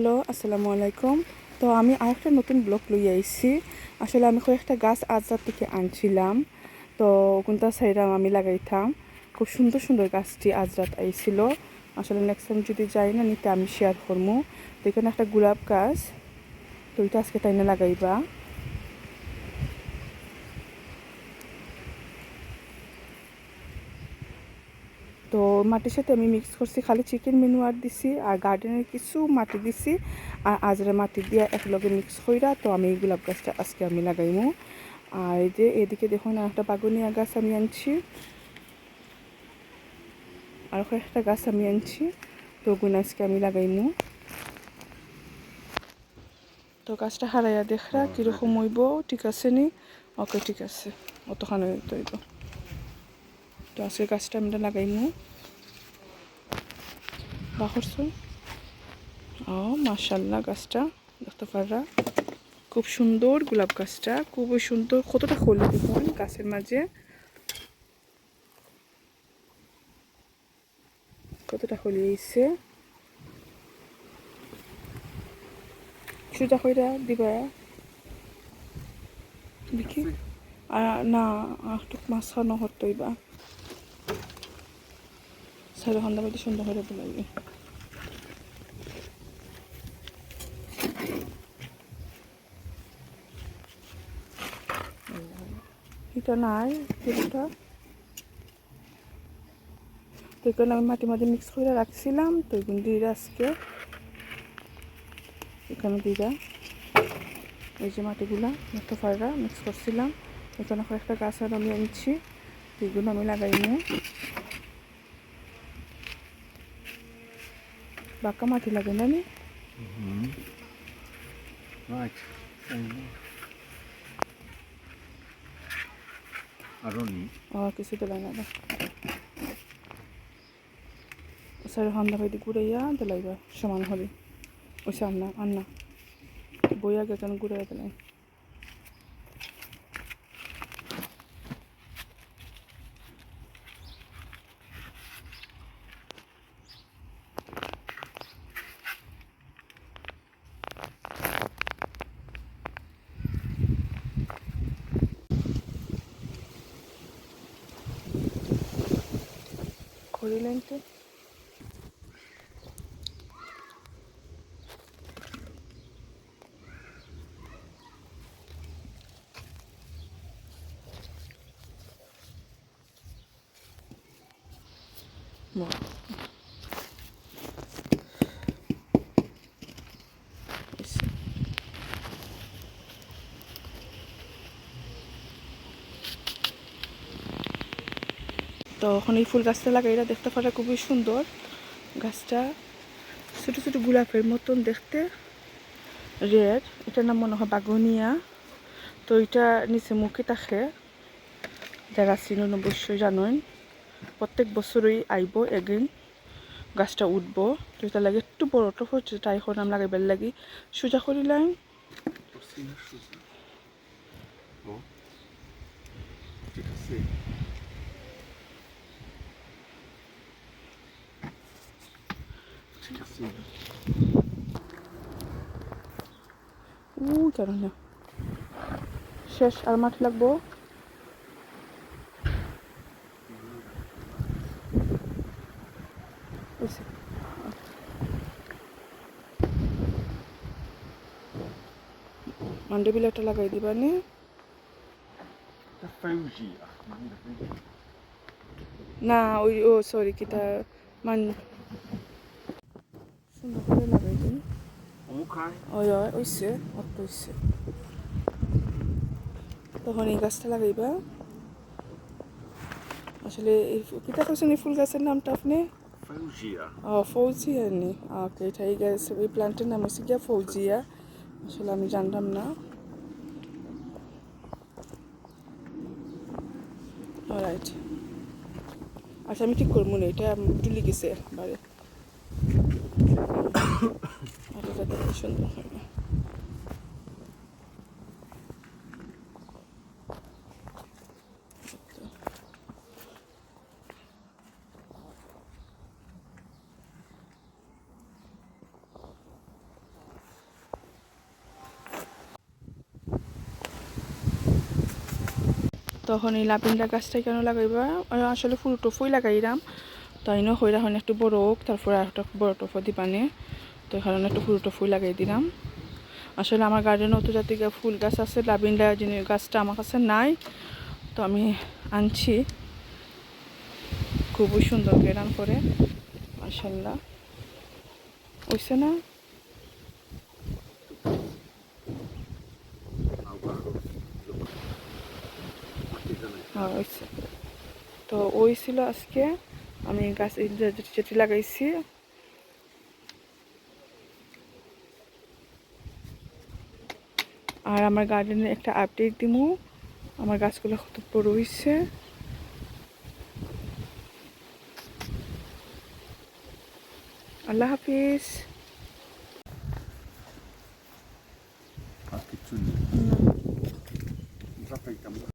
Hello, আসসালামু আলাইকুম। তো আমি আরেকটা নতুন ব্লগ লই আইছি। আসলে আমি কয়েকটা গাছ আজরাত থেকে আনছিলাম। তো কোনটা সাইরাম আমি লাগাইতাম। খুব সুন্দর সুন্দর গাছটি আজরাত আইছিল। আসলে নেক্সট টাইম যদি যাই না নিতে আমি শেয়ার করবো। তো এখানে একটা গোলাপ গাছ, তো এটা আজকে তাই না লাগাইবা। তো মাটির সাথে আমি মিক্স করছি খালি চিকেন ম্যানুয়ার দিছি আর গার্ডেনের কিছু মাটি দিছি আর আজরা মাটি দিয়ে একলগে মিক্স কইরা তো আমি এই গোলাপ গাছটা আজকে আমি লাগাইমু। আর এই যে এদিকে দেখুন একটা বাগুনিয়া গাছ আমি আনছি, আর একটা গাছ আমি আনছি, তো ওগুলো আজকে আমি লাগাইমু। তো গাছটা হারাইয়া দেখরা কীরকম হইব, ঠিক আছে নি? ওকে, ঠিক আছে, অতখানে হইব। তো আজকে গাছটা আমরা লাগাইমু। বাহরছো ও মাশাআল্লাহ, গাছটা দেখতে পাররা খুব সুন্দর। গোলাপ গাছটা খুবই সুন্দর, কতটা খোলে দেখুন গাছের মাঝে, কতটা খলিয়েছে। সোজা কইরা দিবা দেখি। না, একটু মাঝখানো হতইবা সাইড হন্দা বাড়ি সুন্দর করে বলাইবে। এটা নাই এটা, তো এখানে আমি মাটি মাঝে মিক্স করে রাখছিলাম, তো এগুলো দিয়ে আজকে এখানে দিয়ে এই যে মাটিগুলা মতো ফাইরা মিক্স করছিলাম, এখানে কয়েকটা গাছ আর আমি আনছি, এগুলো আমি লাগাইমু। বাঁকা মাটি লাগে না নি? Right. I don't need. কিছু দিলাই না স্যার হন্দা ভাইদি ঘুরাইয়া দিলাইবা সমান হলে ওইসে আন্না আন্না বই আগে কেন ঘুরাইয়া দিলাই। করিলেন তো তো এখন এই ফুল গাছটা লাগাইরা দেখতে পারা খুবই সুন্দর। গাছটা ছোটো ছোটো গোলাপের মতন দেখতে, রেড, এটার নাম মনে হয় বাগুনিয়া। তো এটা নিচে মুখে থাকে, যারা চিনুন অবশ্যই জানেন, প্রত্যেক বছরই আইব একদিন গাছটা উঠবো। তো এটা লাগে একটু বড় তো হচ্ছে, তাই এখন নাম লাগাইবার লাগি সোজা করিলাম। কেন না শেষ, আর মাটি লাগবো। মান্ডে বিলাটা লাগাই দিবা নি? না ওই ও সরি কিতা মান সুন্দর করে লাগাই দিন। ওই ওইছে অত হইছে, তখন এই গাছটা লাগাইবা। আসলে এই কিতা করছেন এই ফুল গাছের নামটা আপনি? ফৌজিয়া নি? ওকে, এটা এই গাছ এই প্ল্যান্টের নাম হচ্ছে গিয়া ফৌজিয়া। আসলে আমি জানতাম না। অলরাইট, আচ্ছা আমি ঠিক করবো না, এটা ডুলি গেছে একবারে, আর এটা দেখতে সুন্দর হয় না। তখন এই লাপিন্ডা গাছটা কেন লাগাইবা আসলে ফুল টফুই লাগাইলাম, তাই না হইরা হন একটু বড় হোক, তারপরে আর একটা বড় টফা দিবানে, তো এখানে একটু ফুল টফুই লাগাই দিলাম। আসলে আমার গার্ডেনে অত জাতীয় ফুল গাছ আছে, লাভিন্ডা জিনিস গাছটা আমার কাছে নাই, তো আমি আনছি। খুবই সুন্দর গেরান করে, মাশাআল্লাহ। হইছে না? হ্যাঁ হইছে। তো ওই ছিল আজকে আমি গাছ যেটি লাগাইছি। আর আমার গার্ডেনের একটা আপডেট দিমু, আমার গাছগুলো কত বড় হইছে। আল্লাহ হাফিজ। আর কিচ্ছু নেই।